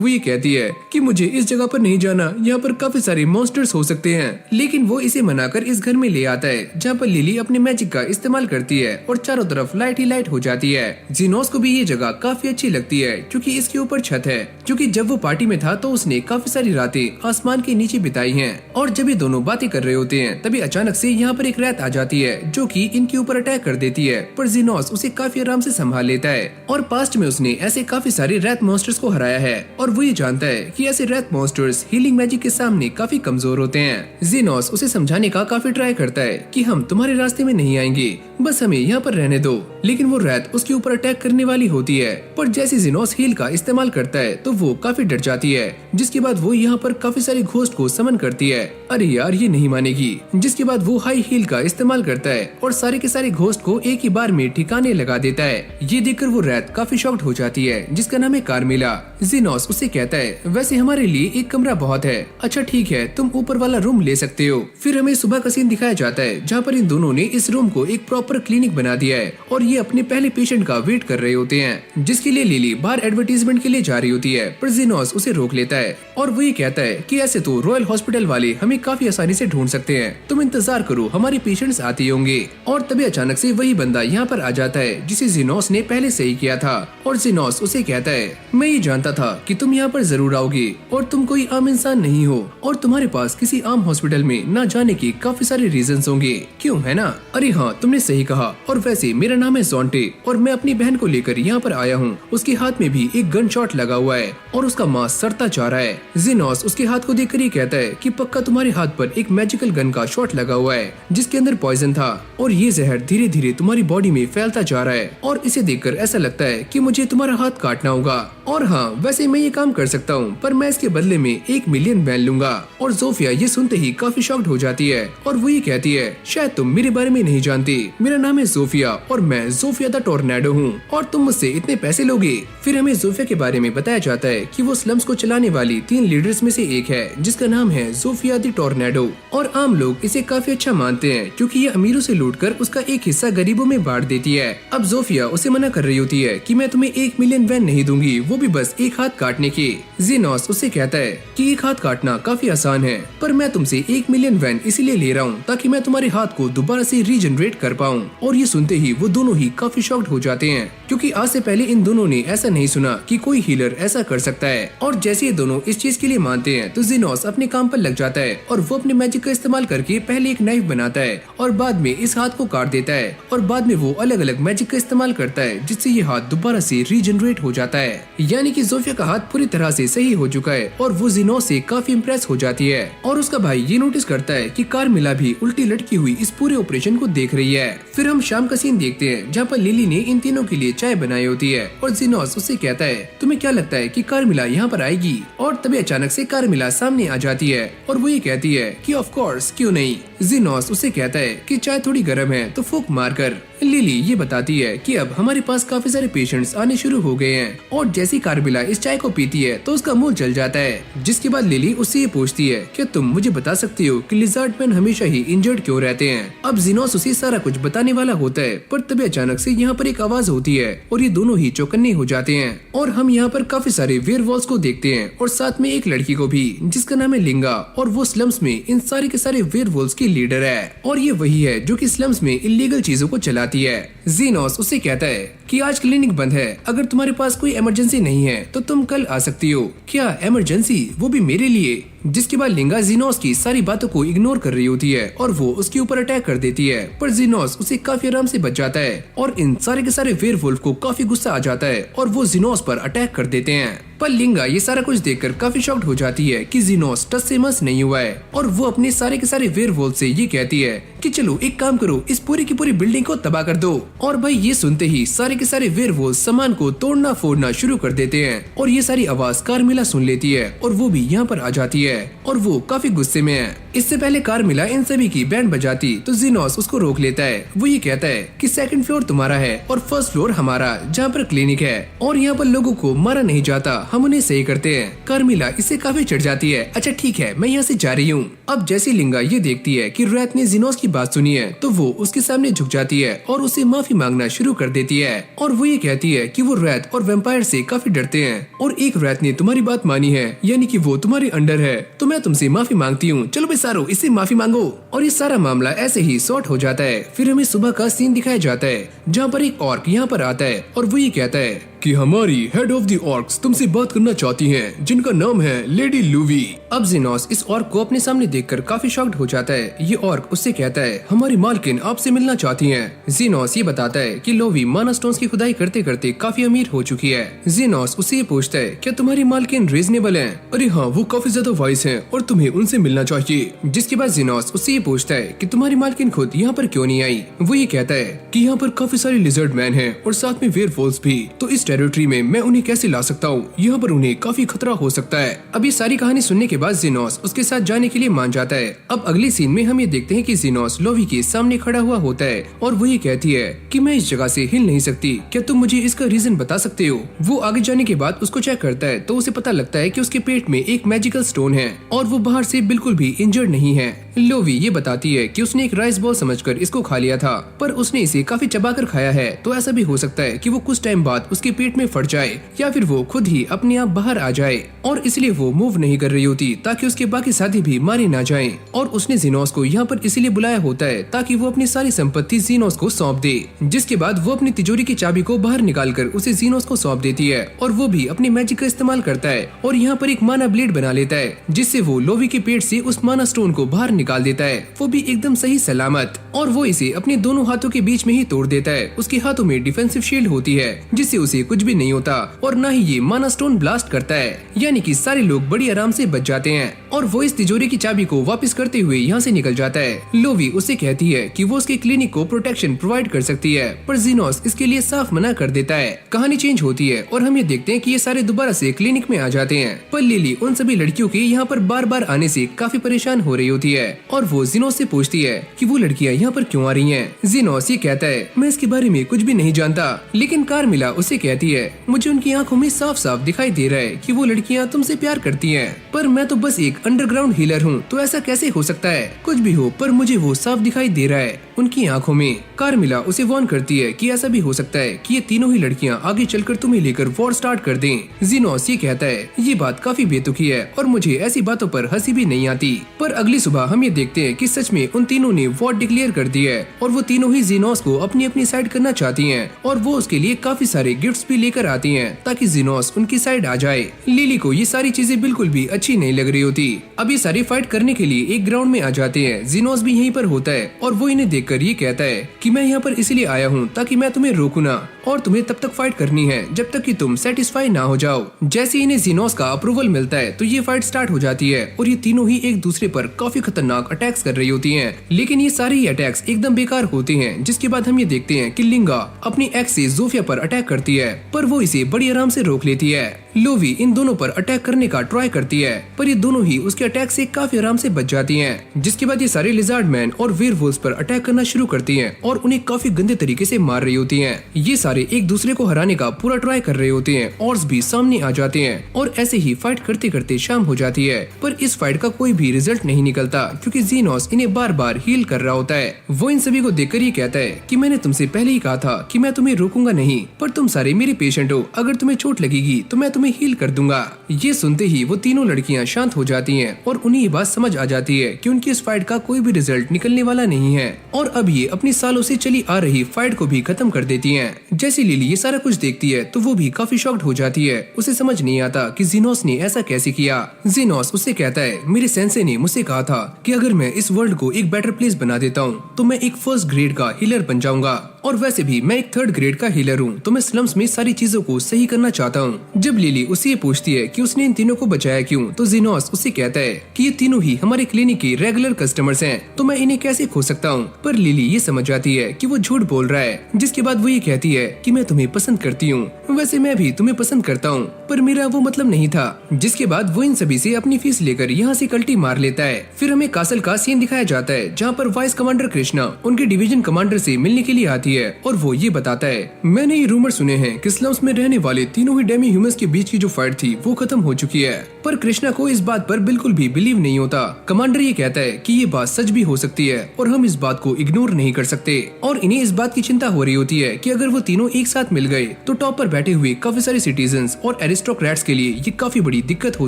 वो ये कहती है कि मुझे इस जगह पर नहीं जाना, यहाँ पर काफी सारे मॉन्स्टर्स हो सकते हैं। लेकिन वो इसे मनाकर इस घर में ले आता है जहाँ पर लिली अपने मैजिक का इस्तेमाल करती है और चारों तरफ लाइट ही लाइट हो जाती है। जीनोस को भी ये जगह काफी अच्छी लगती है क्योंकि इसके ऊपर छत है, क्योंकि जब वो पार्टी में था तो उसने काफी सारी रातें आसमान के नीचे बिताई हैं। और जब ये दोनों बातें कर रहे होते हैं तभी अचानक से यहाँ पर एक रैत आ जाती है जो कि इनके ऊपर अटैक कर देती है, पर जीनोस उसे काफी आराम से संभाल लेता है। और पास्ट में उसने ऐसे काफी सारे रैत मॉन्स्टर्स को हराया है और वो ये जानता है कि ऐसे रैत मॉन्स्टर्स हीलिंग मैजिक के सामने काफी कमजोर होते हैं। जीनोस उसे समझाने का काफी ट्राई करता है कि हम तुम्हारे रास्ते में नहीं आएंगे, बस हमें यहाँ पर रहने दो। लेकिन वो रैत उसके ऊपर अटैक करने वाली होती है, पर जैसे जीनोस हील का इस्तेमाल करता है तो वो काफी डर जाती है, जिसके बाद वो यहाँ पर काफी सारे घोस्ट को समन करती है। अरे यार ये नहीं मानेगी। जिसके बाद वो हाई हील का इस्तेमाल करता है और सारे के सारे घोस्ट को एक ही बार में ठिकाने लगा देता है। ये देखकर वो रैत काफी शॉक्ड हो जाती है, जिसका नाम है कार्मिला। जीनोस उससे कहता है वैसे हमारे लिए एक कमरा बहुत है, अच्छा ठीक है तुम ऊपर वाला रूम ले सकते हो। फिर हमें सुबह का सीन दिखाया जाता है जहाँ पर इन दोनों ने इस रूम को एक प्रॉपर क्लिनिक बना दिया है और ये अपने पहले पेशेंट का वेट कर रहे होते हैं, जिसके लिए लिली बाहर एडवर्टीजमेंट के लिए जा रही होती है। पर जीनोस उसे रोक लेता है और वो ये कहता है कि ऐसे तो रॉयल हॉस्पिटल वाले हमें काफी आसानी से ढूंढ सकते हैं, तुम इंतजार करो हमारे पेशेंट्स आते होंगे। और तभी अचानक से वही बंदा यहाँ पर आ जाता है जिसे जीनोस ने पहले सही किया था। और जीनोस उसे कहता है मैं ये जानता था कि तुम यहाँ पर जरूर आओगे और तुम कोई आम इंसान नहीं हो और तुम्हारे पास किसी आम हॉस्पिटल में न जाने के काफी सारे रीजंस होंगे, क्यों है ना? अरे हाँ तुमने सही कहा। और वैसे मेरा नाम है जोंटे और मैं अपनी बहन को लेकर यहाँ पर आया हूँ। उसके हाथ में भी एक गन शॉट लगा हुआ है और उसका मांस सड़ता जा रहा है। जीनोस उसके हाथ को देखकर ये कहता है कि पक्का तुम्हारे हाथ पर एक मैजिकल गन का शॉट लगा हुआ है जिसके अंदर पॉइजन था और ये जहर धीरे धीरे तुम्हारी बॉडी में फैलता जा रहा है और इसे देखकर ऐसा लगता है कि मुझे तुम्हारा हाथ काटना होगा। और हाँ वैसे मैं ये काम कर सकता हूँ, पर मैं इसके बदले में 1 मिलियन बैन लूंगा। और जोफिया ये सुनते ही काफी शॉक्ड हो जाती है और वो ये कहती है शायद तुम मेरे बारे में नहीं जानती, मेरा नाम है जोफिया और मैं जोफिया द टोर्नेडो हूँ और तुम मुझसे इतने पैसे लोगे। फिर हमें जोफिया के बारे में बताया जाता है कि वो स्लम्स को चलाने वाली 3 लीडर्स में से एक है जिसका नाम है जोफिया द टोर्नेडो। और आम लोग इसे काफी अच्छा मानते हैं क्योंकि ये अमीरों से लूटकर उसका एक हिस्सा गरीबों में बांट देती है। अब जोफिया उसे मना कर रही होती है कि मैं तुम्हें 1 मिलियन वैन नहीं दूंगी, वो भी बस एक हाथ काटने की। जीनोस उसे कहता है कि एक हाथ काटना काफी आसान है, पर मैं तुमसे 1 मिलियन वैन इसीलिए ले रहा हूँ ताकि मैं तुम्हारे हाथ को दोबारा से रीजनरेट कर पाऊँ। और ये सुनते ही वो दोनों ही काफी शॉक्ड हो जाते हैं क्योंकि आज से पहले इन दोनों ने ऐसा नहीं सुना कि कोई हीलर ऐसा कर सकता है। और जैसे ये दोनों इस चीज के लिए मानते हैं तो जीनोस अपने काम पर लग जाता है और वो अपने मैजिक का इस्तेमाल करके पहले एक नाइफ बनाता है और बाद में इस हाथ को काट देता है और बाद में वो अलग अलग मैजिक का इस्तेमाल करता है जिससे ये हाथ दोबारा से रीजनरेट हो जाता है। यानी कि जोफिया का हाथ पूरी तरह से सही हो चुका है और वो जीनोस से काफी इम्प्रेस हो जाती है। और उसका भाई ये नोटिस करता है कि कार्मिला भी उल्टी लटकी हुई इस पूरे ऑपरेशन को देख रही है। फिर हम शाम का सीन देखते हैं जहाँ पर लिली ने इन तीनों के लिए चाय बनाई होती है और जीनोस उससे कहता है तुम्हें क्या लगता है कि कार्मिला यहाँ पर आएगी? और तभी अचानक से कार्मिला सामने आ जाती है और वो ये कहती है कि ऑफ कोर्स क्यों नहीं। जीनोस उससे कहता है कि चाय थोड़ी गर्म है तो फूंक मारकर। लिली ये बताती है कि अब हमारे पास काफी सारे पेशेंट्स आने शुरू हो गए हैं और जैसी कार्मिला इस चाय को पीती है तो उसका मुंह जल जाता है। जिसके बाद लिली उससे ये पूछती है कि तुम मुझे बता सकती हो कि लिजर्ड मैन हमेशा ही इंजर्ड क्यों रहते हैं? अब जीनोस उसे सारा कुछ बताने वाला होता है, पर तभी अचानक से यहाँ पर एक आवाज होती है और ये दोनों ही चौकन्ने हो जाते हैं। और हम यहाँ पर काफी सारे वेयरवॉल्व्स को देखते हैं और साथ में एक लड़की को भी जिसका नाम है लिंगा और वो स्लम्स में इन सारे के सारे वेयरवॉल्व्स की लीडर है और ये वही है जो कि स्लम्स में इलीगल चीजों को चलाती है। जीनोस उससे कहता है कि आज क्लिनिक बंद है, अगर तुम्हारे पास कोई इमरजेंसी नहीं है तो तुम कल आ सकती हो। क्या इमरजेंसी? वो भी मेरे लिए? जिसके बाद लिंगा जीनोस की सारी बातों को इग्नोर कर रही होती है और वो उसके ऊपर अटैक कर देती है, पर जीनोस उसे काफी आराम से बच जाता है और इन सारे के सारे वेयरवुल्फ को काफी गुस्सा आ जाता है और वो जीनोस पर अटैक कर देते हैं। पर लिंगा ये सारा कुछ देखकर काफी शॉक्ड हो जाती है कि जीनोस टस से मस नहीं हुआ है और वो अपने सारे के सारे वेयरवुल्फ से ये कहती है कि चलो एक काम करो, इस पूरी की पूरी बिल्डिंग को तबाह कर दो। और भाई ये सुनते ही सारे के सारे वेयरवुल्फ सामान को तोड़ना फोड़ना शुरू कर देते हैं और ये सारी आवाज कार्मिला सुन लेती है और वो भी यहाँ पर आ जाती है। है और वो काफी गुस्से में है। इससे पहले कार्मिला इन सभी की बैंड बजाती तो जीनोस उसको रोक लेता है। वो ये कहता है कि सेकंड फ्लोर तुम्हारा है और फर्स्ट फ्लोर हमारा, जहाँ पर क्लिनिक है और यहाँ पर लोगों को मारा नहीं जाता, हम उन्हें सही करते हैं। कार्मिला इससे काफी चिढ़ जाती है। अच्छा ठीक है, मैं यहाँ से जा रही हूँ। अब जैसी लिंगा ये देखती है कि रैत ने जीनोस की बात सुनी है तो वो उसके सामने झुक जाती है और उसे माफी मांगना शुरू कर देती है और वो ये कहती है कि वो रैत और वैम्पायर से काफी डरते हैं और एक रैत ने तुम्हारी बात मानी है, यानी कि वो तुम्हारे अंडर है, तो मैं तुमसे माफी मांगती हूँ। चलो बे सारो, इससे माफी मांगो। और ये सारा मामला ऐसे ही सॉर्ट हो जाता है। फिर हमें सुबह का सीन दिखाया जाता है जहाँ पर एक ऑर्क यहाँ पर आता है और वो ये कहता है कि हमारी हेड ऑफ द ऑर्क्स तुमसे बात करना चाहती हैं, जिनका नाम है लेडी लूवी। अब जीनोस इस ऑर्क को अपने सामने देखकर काफी शॉक्ड हो जाता है। ये ऑर्क उससे कहता है हमारी मालकिन आपसे मिलना चाहती हैं। जीनोस ये बताता है कि लोवी माना स्टोन्स की खुदाई करते करते काफी अमीर हो चुकी है। जीनोस उससे ये पूछता है क्या तुम्हारी मालकिन रीजनेबल है? अरे हाँ, वो काफी ज्यादा वाइस है और तुम्हें उनसे मिलना चाहिए। जिसके बाद जीनोस उससे ये पूछता है कि तुम्हारी मालकिन खुद यहाँ पर क्यों नहीं आई? वो ये कहता है कि यहाँ पर काफी सारे लिजर्ड मैन हैं और साथ में वेयरवुल्व्स भी, तो इस टेरिटरी में मैं उन्हें कैसे ला सकता हूँ? यहाँ पर उन्हें काफी खतरा हो सकता है। अब ये सारी कहानी सुनने के बाद जीनोस उसके साथ जाने के लिए मान जाता है। अब अगले सीन में हम ये देखते हैं कि जीनोस लोवी के सामने खड़ा हुआ होता है और वो ये कहती है कि मैं इस जगह से हिल नहीं सकती, क्या तुम मुझे इसका रीजन बता सकते हो? वो आगे जाने के बाद उसको चेक करता है तो उसे पता लगता है कि उसके पेट में एक मैजिकल स्टोन है और वो बाहर से बिल्कुल भी इंजर्ड नहीं है। लोवी ये बताती है कि उसने एक राइस बॉल समझकर इसको खा लिया था, पर उसने इसे काफी चबाकर खाया है, तो ऐसा भी हो सकता है कि वो कुछ टाइम बाद उसके पेट में फट जाए या फिर वो खुद ही अपने आप बाहर आ जाए और इसलिए वो मूव नहीं कर रही होती ताकि उसके बाकी साथी भी मारे ना जाएं। और उसने जीनोस को यहाँ पर इसीलिए बुलाया होता है ताकि वो अपनी सारी संपत्ति जीनोस को सौंप दे। जिसके बाद वो अपनी तिजोरी की चाबी को बाहर निकाल कर उसे जीनोस को सौंप देती है और वो भी अपनी मैजिक का इस्तेमाल करता है और यहाँ पर एक माना ब्लेड बना लेता है जिससे वो लोवी के पेट से उस माना स्टोन को बाहर निकाल देता है, वो भी एकदम सही सलामत। और वो इसे अपने दोनों हाथों के बीच में ही तोड़ देता है। उसके हाथों में डिफेंसिव शील्ड होती है जिससे उसे कुछ भी नहीं होता और न ही ये माना स्टोन ब्लास्ट करता है, यानी कि सारे लोग बड़ी आराम से बच जाते हैं। और वो इस तिजोरी की चाबी को वापस करते हुए यहाँ से निकल जाता है। लोवी उसे कहती है कि वो उसके क्लिनिक को प्रोटेक्शन प्रोवाइड कर सकती है, पर जीनोस इसके लिए साफ मना कर देता है। कहानी चेंज होती है और हम ये देखते हैं कि ये सारे दोबारा से क्लिनिक में आ जाते हैं, पर लिली उन सभी लड़कियों के यहाँ पर बार बार आने से काफी परेशान हो रही होती है और वो जीनोस से पूछती है कि वो लड़कियाँ यहाँ पर क्यों आ रही हैं। जीनोस ये कहता है मैं इसके बारे में कुछ भी नहीं जानता, लेकिन कार्मिला उसे कहती है मुझे उनकी आंखों में साफ साफ दिखाई दे रहा है कि वो लड़कियाँ तुमसे प्यार करती हैं, पर मैं तो बस एक अंडरग्राउंड हीलर हूँ, तो ऐसा कैसे हो सकता है? कुछ भी हो, पर मुझे वो साफ दिखाई दे रहा है उनकी आंखों में। कार्मिला उसे वार्न करती है कि ऐसा भी हो सकता है कि ये तीनों ही लड़कियां आगे चलकर तुम्हें लेकर वॉर स्टार्ट कर दें। जीनोस ये कहता है ये बात काफी बेतुकी है और मुझे ऐसी बातों पर हंसी भी नहीं आती। पर अगली सुबह हम ये देखते हैं कि सच में उन तीनों ने वॉर डिक्लेयर कर दी है और वो तीनों ही जीनोस को अपनी अपनी साइड करना चाहती हैं और वो उसके लिए काफी सारे गिफ्ट्स भी लेकर आती हैं ताकि जीनोस उनकी साइड आ जाए। लिली को ये सारी चीजें बिल्कुल भी अच्छी नहीं लग रही होती। अब ये सारी फाइट करने के लिए एक ग्राउंड में आ जाते हैं। जीनोस भी यहीं पर होता है और वो इन्हें देखकर ये कहता है कि मैं यहाँ पर इसलिए आया हूँ ताकि मैं तुम्हें रोकूं ना, और तुम्हें तब तक फाइट करनी है जब तक कि तुम सेटिस्फाई ना हो जाओ। जैसे इन्हें जीनोस का अप्रूवल मिलता है तो ये फाइट स्टार्ट हो जाती है और ये तीनों ही एक दूसरे पर काफी खतरनाक अटैक्स कर रही होती हैं, लेकिन ये सारे ही अटैक्स एकदम बेकार होते हैं। जिसके बाद हम ये देखते हैं कि लिंगा अपनी एक्स से जोफिया पर अटैक करती है, पर वो इसे बड़ी आराम से रोक लेती है। लोवी इन दोनों पर अटैक करने का ट्राई करती है, पर ये दोनों ही उसके अटैक से काफी आराम से बच जाती हैं। जिसके बाद ये सारे लिजार्ड मैन और वेयरवुल्व्स पर अटैक करना शुरू करती हैं और उन्हें काफी गंदे तरीके से मार रही होती हैं। ये सारे एक दूसरे को हराने का पूरा ट्राई कर रहे होते हैं, ऑर्क्स भी सामने आ जाते हैं और ऐसे ही फाइट करते करते शाम हो जाती है। पर इस फाइट का कोई भी रिजल्ट नहीं निकलता क्योंकि जीनोस इन्हें बार बार हील कर रहा होता है। वो इन सभी को देखकर ये कहता है कि मैंने तुमसे पहले ही कहा था कि मैं तुम्हें रोकूंगा नहीं, पर तुम सारे मेरे पेशेंट हो, अगर तुम्हें चोट लगेगी तो मैं तुम्हें हील कर दूंगा। ये सुनते ही वो तीनों लड़कियां शांत हो जाती हैं और उन्हें ये बात समझ आ जाती है कि उनकी इस फाइट का कोई भी रिजल्ट निकलने वाला नहीं है और अब ये अपनी सालों से चली आ रही फाइट को भी खत्म कर देती हैं। जैसे लिली ये सारा कुछ देखती है तो वो भी काफी शॉक्ड हो जाती है। उसे समझ नहीं आता कि जीनोस ने ऐसा कैसे किया। जीनोस उससे कहता है मेरे सेंसे ने मुझसे कहा था कि अगर मैं इस वर्ल्ड को एक बेटर प्लेस बना देता हूँ तो मैं एक फर्स्ट ग्रेड का हीलर बन जाऊंगा। और वैसे भी मैं एक 3rd ग्रेड का हीलर हूँ, तो मैं स्लम्स में सारी चीजों को सही करना चाहता हूँ। जब लिली उससे ये पूछती है कि उसने इन तीनों को बचाया क्यों, तो ज़ीनोस उससे कहता है कि ये तीनों ही हमारे क्लिनिक के रेगुलर कस्टमर्स हैं, तो मैं इन्हें कैसे खो सकता हूँ। पर लिली ये समझ जाती है कि वो झूठ बोल रहा है, जिसके बाद वो ये कहती है कि मैं तुम्हें पसंद करती हूँ, वैसे मैं भी तुम्हें पसंद करता हूँ, पर मेरा वो मतलब नहीं था। जिसके बाद वो इन सभी से अपनी फीस लेकर यहाँ से कल्टी मार लेता है। फिर हमें कासल का सीन दिखाया जाता है, जहाँ पर वाइस कमांडर कृष्णा उनके डिवीजन कमांडर से मिलने के लिए आती है और वो ये बताता है, मैंने ये रूमर सुने हैं कि स्लम्स में रहने वाले तीनों ही डेमी ह्यूमंस के बीच की जो फाइट थी वो खत्म हो चुकी है। पर कृष्णा को इस बात पर बिल्कुल भी बिलीव नहीं होता। कमांडर ये कहता है कि ये बात सच भी हो सकती है और हम इस बात को इग्नोर नहीं कर सकते, और इन्हें इस बात की चिंता हो रही होती है कि अगर वो तीनों एक साथ मिल गए तो टॉप पर बैठे हुए काफी सारे सिटीजन्स और एरिस्टोक्रेट्स के लिए ये काफी बड़ी दिक्कत हो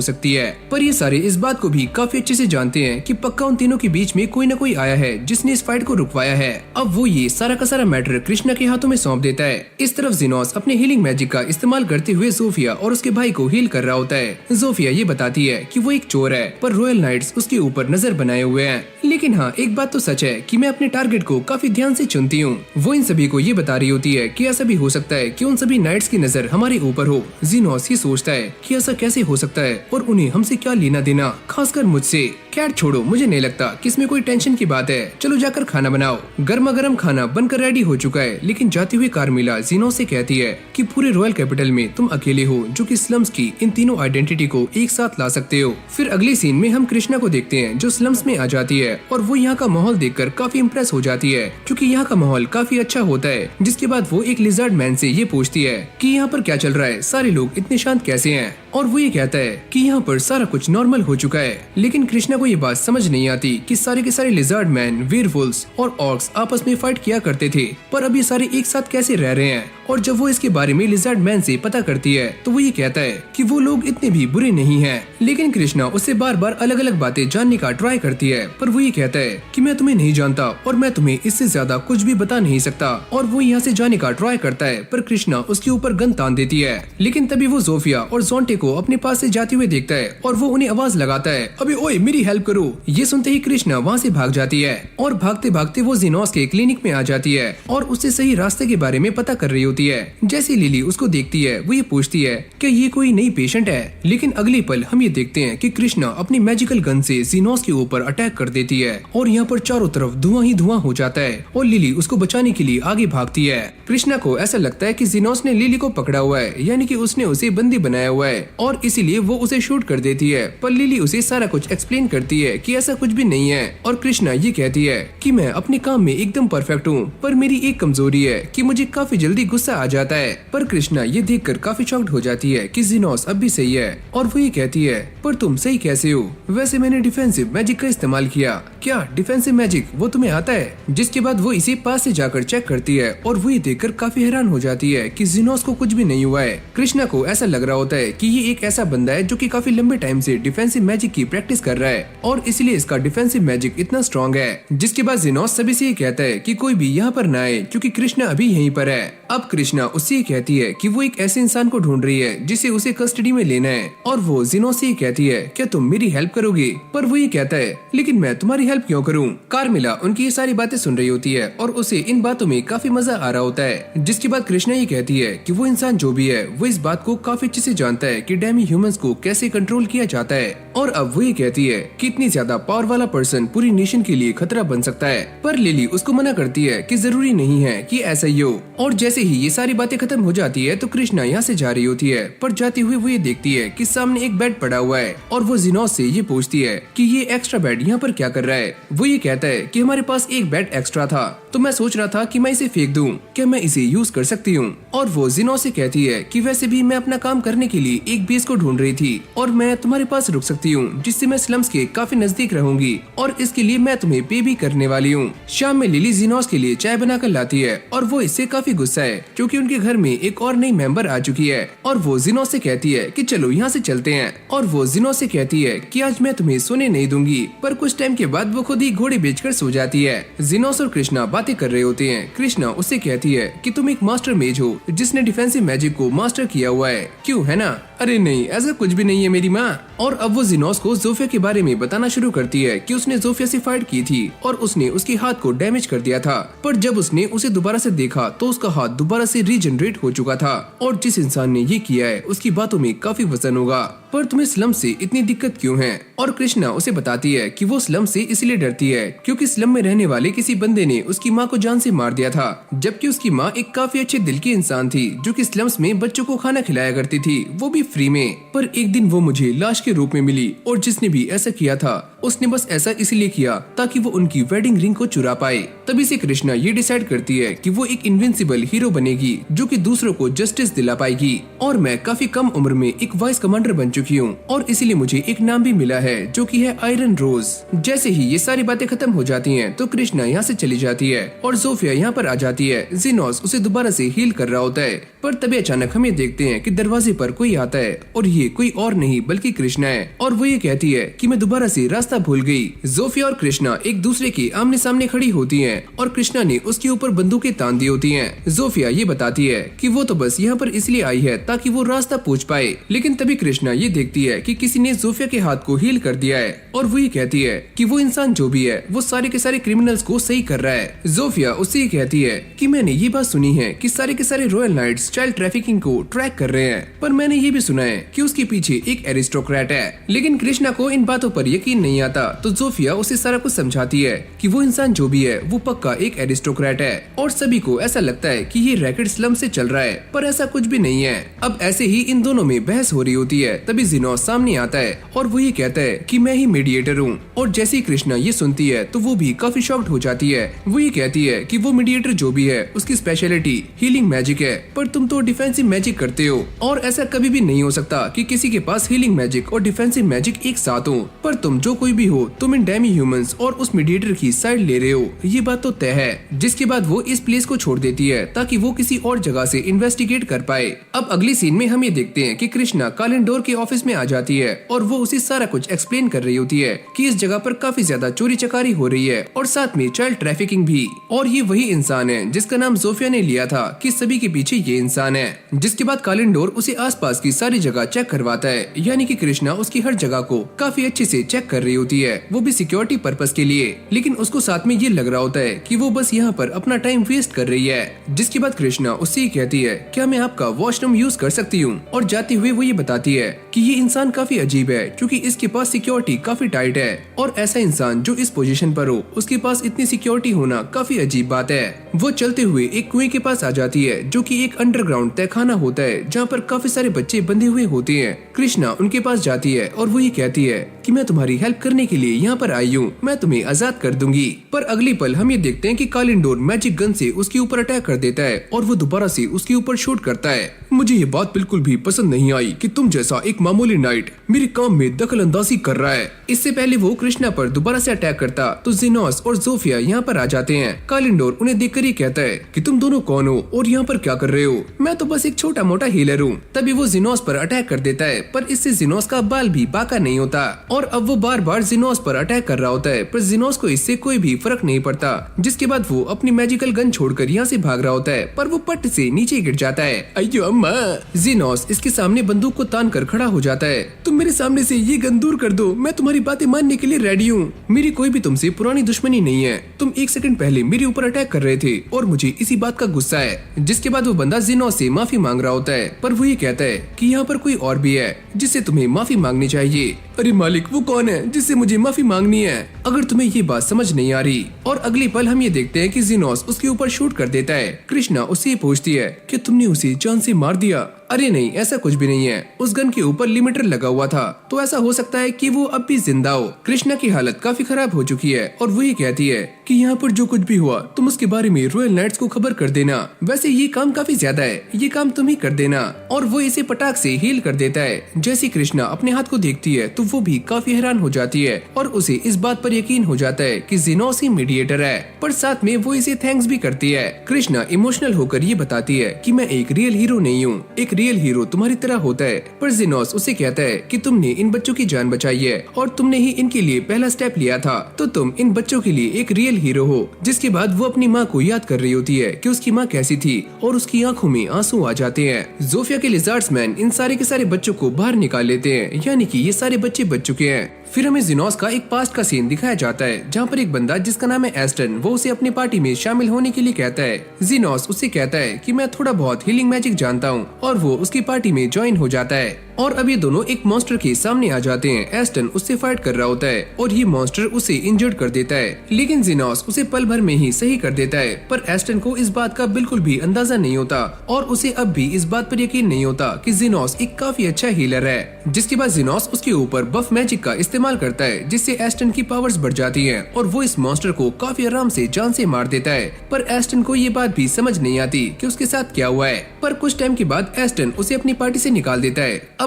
सकती है। पर ये सारे इस बात को भी काफी अच्छे से जानते हैं कि पक्का उन तीनों के बीच में कोई न कोई आया है जिसने इस फाइट को रुकवाया है। अब वो ये सारा का सारा मैटर कृष्णा के हाथों में सौंप देता है। इस तरफ ज़ीनोस अपने हीलिंग मैजिक का इस्तेमाल करते हुए ज़ोफिया और उसके भाई को हील कर रहा होता है। ज़ोफिया ये बताती है कि वो एक चोर है, पर रॉयल नाइट्स उसके ऊपर नजर बनाए हुए हैं। लेकिन हाँ, एक बात तो सच है कि मैं अपने टारगेट को काफी ध्यान से चुनती हूँ। वो इन सभी को ये बता रही होती है कि ऐसा भी हो सकता है कि उन सभी नाइट्स की नजर हमारे ऊपर हो। ज़ीनोस ये सोचता है कि ऐसा कैसे हो सकता है और उन्हें हमसे क्या लेना देना, खासकर मुझसे। खैर छोड़ो, मुझे नहीं लगता कि इसमें कोई टेंशन की बात है। चलो जाकर खाना बनाओ। गर्मा गर्म खाना बनकर रेडी हो चुका है, लेकिन जाती हुई कार्मिला ज़ीनोस से कहती है कि पूरे रॉयल कैपिटल में तुम अकेले हो जो कि स्लम्स की इन तीनों आइडेंटिटी को एक साथ ला सकते हो। फिर अगले सीन में हम कृष्णा को देखते हैं जो स्लम्स में आ जाती है और वो यहाँ का माहौल देखकर काफी इम्प्रेस हो जाती है, क्योंकि यहाँ का माहौल काफी अच्छा होता है। जिसके बाद वो एक लिजर्ड मैन से ये पूछती है कि यहाँ पर क्या चल रहा है, सारे लोग इतने शांत कैसे हैं, और वो ये कहता है कि यहाँ पर सारा कुछ नॉर्मल हो चुका है। लेकिन कृष्णा को ये बात समझ नहीं आती कि सारे के सारे लिजर्ड मैन, वेयरवुल्व्स और ऑर्क्स आपस में फाइट किया करते थे, पर अब ये सारे एक साथ कैसे रह रहे हैं। और जब वो इसके बारे में लिजर्ड मैन से पता करती है तो वो ये कहता है कि वो लोग इतने भी बुरे नहीं हैं। लेकिन कृष्णा उससे बार बार अलग अलग बातें जानने का ट्राई करती है, पर वो ये कहता है कि मैं तुम्हें नहीं जानता और मैं तुम्हें इससे ज्यादा कुछ भी बता नहीं सकता। और वो यहाँ से जाने का ट्राई करता है, पर कृष्णा उसके ऊपर गन तान देती है। लेकिन तभी वो ज़ोफिया और ज़ोंटे को अपने पास से जाते हुए देखता है और वो उन्हें आवाज लगाता है, अबे ओए मेरी हेल्प करो। ये सुनते ही कृष्णा वहाँ से भाग जाती है और भागते भागते वो ज़ीनोस के क्लिनिक में आ जाती है और उससे सही रास्ते के बारे में पता कर रही होती है। जैसे लिली उसको देखती है वो ये पूछती है कि ये कोई नई पेशेंट है, लेकिन अगले पल हम ये देखते हैं कि कृष्णा अपनी मैजिकल गन से ज़ीनोस के ऊपर अटैक कर देती है और यहाँ पर चारों तरफ धुआं ही धुआं हो जाता है और लिली उसको बचाने के लिए आगे भागती है। कृष्णा को ऐसा लगता है कि ज़ीनोस ने लिली को पकड़ा हुआ है, यानी कि उसने उसे बंदी बनाया हुआ है और इसीलिए वो उसे शूट कर देती है। पर लिली उसे सारा कुछ एक्सप्लेन करती है कि ऐसा कुछ भी नहीं है और कृष्णा ये कहती है कि मैं अपने काम में एकदम परफेक्ट हूँ, पर मेरी एक कमजोरी है कि मुझे काफी जल्दी गुस्सा आ जाता है। पर कृष्णा ये देखकर काफी शॉक्ड हो जाती है कि ज़ीनोस अब भी सही है और वो ये कहती है, पर तुम सही कैसे हो? वैसे मैंने डिफेंसिव मैजिक का इस्तेमाल किया। क्या डिफेंसिव मैजिक, वो तुम्हें आता है? जिसके बाद वो इसे पास से जाकर चेक करती है और वो ये देखकर काफी हैरान हो जाती है कि ज़ीनोस को कुछ भी नहीं हुआ है। कृष्णा को ऐसा लग रहा होता है कि ये एक ऐसा बंदा है जो कि काफी लंबे टाइम से डिफेंसिव मैजिक की प्रैक्टिस कर रहा है और इसलिए इसका डिफेंसिव मैजिक इतना स्ट्रॉन्ग है। जिसके बाद ज़ीनोस सभी से ये कहता है कि कोई भी यहाँ पर न आए क्योंकि कृष्णा अभी यहीं पर है। अब कृष्णा उससे कहती है कि वो एक ऐसे इंसान को ढूंढ रही है जिसे उसे कस्टडी में लेना है और वो ज़ीनोस से कहती है, क्या तुम मेरी हेल्प करोगे? पर वो ये कहता है, लेकिन मैं तुम्हारी हेल्प क्यों करूं? कार्मिला उनकी ये सारी बातें सुन रही होती है और उसे इन बातों में काफी मजा आ रहा होता है। जिसके बाद कृष्णा ये कहती है कि वो इंसान जो भी है वो इस बात को काफी अच्छे से जानता है कि डेमी ह्यूमंस को कैसे कंट्रोल किया जाता है और अब वो ये कहती है कि इतनी ज्यादा पावर वाला पर्सन पूरी नेशन के लिए खतरा बन सकता है। पर लिली उसको मना करती है कि जरूरी नहीं है कि ऐसा ही हो। और जैसे ही ये सारी बातें खत्म हो जाती है तो कृष्णा यहाँ से जा रही होती है, पर जाते हुए वो ये देखती है कि सामने एक बेड पड़ा हुआ है और वो ज़ीनोस से ये पूछती है कि ये एक्स्ट्रा बेड यहाँ पर क्या कर रहा है। वो ये कहता है कि हमारे पास एक बेड एक्स्ट्रा था तो मैं सोच रहा था कि मैं इसे फेंक दूं, क्या मैं इसे यूज कर सकती हूँ? और वो ज़ीनोस से कहती है कि वैसे भी मैं अपना काम करने के लिए एक बेस को ढूंढ रही थी और मैं तुम्हारे पास रुक सकती हूँ जिससे मैं स्लम्स के काफी नजदीक रहूंगी और इसके लिए मैं तुम्हें पे भी करने वाली हूँ। शाम में लिली ज़ीनोस के लिए चाय बनाकर लाती है और वो इससे काफी गुस्सा है क्योंकि उनके घर में एक और नई मेंबर आ चुकी है और वो ज़ीनोस से कहती है कि चलो यहाँ से चलते हैं और वो ज़ीनोस से कहती है कि आज मैं तुम्हें सोने नहीं दूंगी। पर कुछ टाइम के बाद वो खुद ही घोड़े बेचकर सो जाती है। ज़ीनोस और कृष्णा बातें कर रहे होते हैं। कृष्णा उससे कहती है कि तुम एक मास्टर मेज हो जिसने डिफेंसिव मैजिक को मास्टर किया हुआ है, क्यों है ना? अरे नहीं, ऐसा कुछ भी नहीं है मेरी माँ। और अब वो जिनोस को जोफिया के बारे में बताना शुरू करती है कि उसने जोफिया से फाइट की थी और उसने उसके हाथ को डैमेज कर दिया था, पर जब उसने उसे दोबारा से देखा तो उसका हाथ दोबारा से रीजनरेट हो चुका था। और जिस इंसान ने ये किया है उसकी बातों में काफी वजन होगा, पर तुम्हें स्लम से इतनी दिक्कत क्यों है? और कृष्णा उसे बताती है कि वो स्लम से इसलिए डरती है क्योंकि स्लम में रहने वाले किसी बंदे ने उसकी माँ को जान से मार दिया था, जबकि उसकी माँ एक काफी अच्छे दिल की इंसान थी जो कि स्लम्स में बच्चों को खाना खिलाया करती थी, वो भी फ्री में। पर एक दिन वो मुझे लाश के रूप में मिली और जिसने भी ऐसा किया था उसने बस ऐसा इसलिए किया ताकि वो उनकी वेडिंग रिंग को चुरा पाए। तभी से कृष्णा ये डिसाइड करती है कि वो एक इनविंसिबल हीरो बनेगी जो कि दूसरों को जस्टिस दिला पाएगी। और मैं काफी कम उम्र में एक वाइस कमांडर बन चुकी हूँ और इसीलिए मुझे एक नाम भी मिला है जो कि है आयरन रोज। जैसे ही ये सारी बातें खत्म हो जाती हैं तो कृष्णा यहाँ से चली जाती है और जोफिया यहाँ पर आ जाती है। जिनोस उसे दोबारा से हील कर रहा होता है, पर तभी अचानक हम ये देखते हैं कि दरवाजे पर कोई आता है और ये कोई और नहीं बल्कि कृष्णा है। और वो ये कहती है कि मैं दोबारा से रास्ता भूल गई। जोफिया और कृष्णा एक दूसरे के आमने सामने खड़ी होती हैं और कृष्णा ने उसके ऊपर बंदूकें तान दी होती हैं। जोफिया ये बताती है कि वो तो बस यहाँ पर इसलिए आई है ताकि वो रास्ता पूछ पाए, लेकिन तभी कृष्णा ये देखती है कि किसी ने जोफिया के हाथ को हील कर दिया है और वो ये कहती है कि वो इंसान जो भी है वो सारे के सारे क्रिमिनल्स को सही कर रहा है। जोफिया उससे ये कहती है कि मैंने ये बात सुनी है कि सारे के सारे रॉयल नाइट्स चाइल्ड ट्रैफिकिंग को ट्रैक कर रहे हैं, पर मैंने ये भी सुना है कि उसके पीछे एक एरिस्टोक्रेट है। लेकिन कृष्णा को इन बातों पर यकीन नहीं आता, तो जोफिया उसे सारा कुछ समझाती है कि वो इंसान जो भी है वो पक्का एक एरिस्टोक्रेट है और सभी को ऐसा लगता है कि ये रैकेट स्लम से चल रहा है, पर ऐसा कुछ भी नहीं है। अब ऐसे ही इन दोनों में बहस हो रही होती है, तभी जिनोस सामने आता है और वो ये कहता है कि मैं ही मीडिएटर हूँ। और जैसे ही कृष्णा ये सुनती है तो वो भी काफी शॉक्ड हो जाती है। वो ये कहती है कि वो मीडिएटर जो भी है उसकी स्पेशलिटी हीलिंग मैजिक है, पर तुम तो डिफेंसिव मैजिक करते हो और ऐसा कभी भी नहीं हो सकता कि किसी के पास हीलिंग मैजिक और डिफेंसिव मैजिक एक साथ हो। पर तुम जो कोई भी हो, तुम इन डेमी ह्यूमंस और उस मीडिएटर की साइड ले रहे हो, ये बात तो तय है। जिसके बाद वो इस प्लेस को छोड़ देती है ताकि वो किसी और जगह से इन्वेस्टिगेट कर पाए। अब अगली सीन में हम ये देखते हैं कि कृष्णा कालिंडोर के ऑफिस में आ जाती है और वो उसे सारा कुछ एक्सप्लेन कर रही होती है कि इस जगह पर काफी ज्यादा चोरी चकारी हो रही है और साथ में चाइल्ड ट्रैफिकिंग भी। और ये वही इंसान है जिसका नाम जोफिया ने लिया था कि सभी के पीछे ये इंसान है। जिसके बाद कालिंडोर उसे आसपास की सारी जगह चेक करवाता है, यानी कि कृष्णा उसकी हर जगह को काफी अच्छे से चेक कर रही होती है, वो भी सिक्योरिटी पर्पस के लिए। लेकिन उसको साथ में ये लग रहा होता है कि वो बस यहाँ पर अपना टाइम वेस्ट कर रही है। जिसके बाद कृष्णा उससे ही कहती है क्या मैं आपका वॉशरूम यूज कर सकती हूँ? और जाते हुए वो ये बताती है कि ये इंसान काफी अजीब है क्योंकि इसके पास सिक्योरिटी काफी टाइट है और ऐसा इंसान जो इस पोजीशन पर हो उसके पास इतनी सिक्योरिटी होना काफी अजीब बात है। वो चलते हुए एक कुएं के पास आ जाती है जो कि एक अंडरग्राउंड तहखाना होता है जहाँ पर काफी सारे बच्चे बंधे हुए होते हैं। कृष्णा उनके पास जाती है और वो ये कहती है कि मैं तुम्हारी हेल्प करने के लिए यहाँ पर आई हूँ, मैं तुम्हें आजाद कर दूंगी। पर अगली पल हम ये देखते हैं कि कालिंडोर मैजिक गन से उसके ऊपर अटैक कर देता है और वो दोबारा से उसके ऊपर शूट करता है। मुझे ये बात बिल्कुल भी पसंद नहीं आई कि तुम जैसा एक मामूली नाइट मेरे काम में दखल अंदाजी कर रहा है। इससे पहले वो कृष्णा पर दोबारा से अटैक करता तो जिनोस और जोफिया यहाँ पर आ जाते हैं। कालिंडोर उन्हें देखकर ही कहता है कि तुम दोनों कौन हो और यहाँ पर क्या कर रहे हो? मैं तो बस एक छोटा मोटा हीलर हूँ। तभी वो जिनोस पर अटैक कर देता है, पर इससे जिनोस का बाल भी बाका नहीं होता और अब वो बार बार जिनोस पर अटैक कर रहा होता है, पर जिनोस को इससे कोई भी फर्क नहीं पड़ता। जिसके बाद वो अपनी मैजिकल गन छोड़कर यहाँ से भाग रहा होता है, पर वो पट से नीचे गिर जाता है। अय्यो अम्मा! जिनोस इसके सामने बंदूक को तान कर खड़ा हो जाता है। तुम मेरे सामने से ये गन दूर कर दो, मैं तुम्हारी बातें मानने के लिए रेडी हूँ। मेरी कोई भी तुमसे पुरानी दुश्मनी नहीं है। तुम एक सेकंड पहले मेरे ऊपर अटैक कर रहे थे और मुझे इसी बात का गुस्सा है। जिसके बाद वो बंदा जिनोस से माफी मांग रहा होता है, पर वो ये कहता है कि यहाँ पर कोई और भी है जिससे तुम्हें माफी मांगनी चाहिए। अरे मालिक, वो कौन है जिससे मुझे माफी मांगनी है? अगर तुम्हें ये बात समझ नहीं आ रही। और अगली पल हम ये देखते हैं कि जिनोस उसके ऊपर शूट कर देता है। कृष्णा उससे पूछती है कि तुमने उसे जान से मार दिया? अरे नहीं, ऐसा कुछ भी नहीं है। उस गन के ऊपर लिमिटर लगा हुआ था, तो ऐसा हो सकता है कि वो अब भी जिंदा हो। कृष्णा की हालत काफी खराब हो चुकी है और वो ये कहती है कि यहाँ पर जो कुछ भी हुआ तुम उसके बारे में रॉयल नाइट्स को खबर कर देना। वैसे ये काम काफी ज्यादा है, ये काम तुम ही कर देना। और वो इसे पटाख से हील कर देता है। जैसे कृष्णा अपने हाथ को देखती है तो वो भी काफी हैरान हो जाती है और उसे इस बात पर यकीन हो जाता है कि जिनोस ही मीडिएटर है, पर साथ में वो इसे थैंक्स भी करती है। कृष्णा इमोशनल होकर ये बताती है कि मैं एक रियल हीरो नहीं हूँ, एक रियल हीरो तुम्हारी तरह होता है। पर जीनोस उसे कहता है कि तुमने इन बच्चों की जान बचाई है और तुमने ही इनके लिए पहला स्टेप लिया था, तो तुम इन बच्चों के लिए एक रियल हीरो हो। जिसके बाद वो अपनी माँ को याद कर रही होती है कि उसकी माँ कैसी थी और उसकी आंखों में आंसू आ जाते हैं। जोफिया के लिजार्ड्समैन इन सारे के सारे बच्चों को बाहर निकाल लेते हैं, यानी कि ये सारे बच्चे बच चुके हैं। फिर हमें जीनोस का एक पास्ट का सीन दिखाया जाता है जहाँ पर एक बंदा जिसका नाम है एस्टन, वो उसे अपनी पार्टी में शामिल होने के लिए कहता है। जीनोस उससे कहता है कि मैं थोड़ा बहुत हीलिंग मैजिक जानता हूँ और वो उसकी पार्टी में ज्वाइन हो जाता है। और अब ये दोनों एक मॉन्स्टर के सामने आ जाते हैं। एस्टन उससे फाइट कर रहा होता है और ये मॉन्स्टर उसे इंजर्ड कर देता है, लेकिन जीनोस उसे पल भर में ही सही कर देता है। पर एस्टन को इस बात का बिल्कुल भी अंदाजा नहीं होता और उसे अब भी इस बात पर यकीन नहीं होता कि जीनोस एक काफी अच्छा हीलर है। जिसके बाद जीनोस उसके ऊपर बफ मैजिक का इस्तेमाल करता है, जिससे एस्टन की पावर्स बढ़ जाती हैं और वो इस मॉन्स्टर को काफी आराम से जान से मार देता है। पर एस्टन को ये बात भी समझ नहीं आती कि उसके साथ क्या हुआ है। पर कुछ टाइम के बाद एस्टन उसे अपनी पार्टी से निकाल देता है।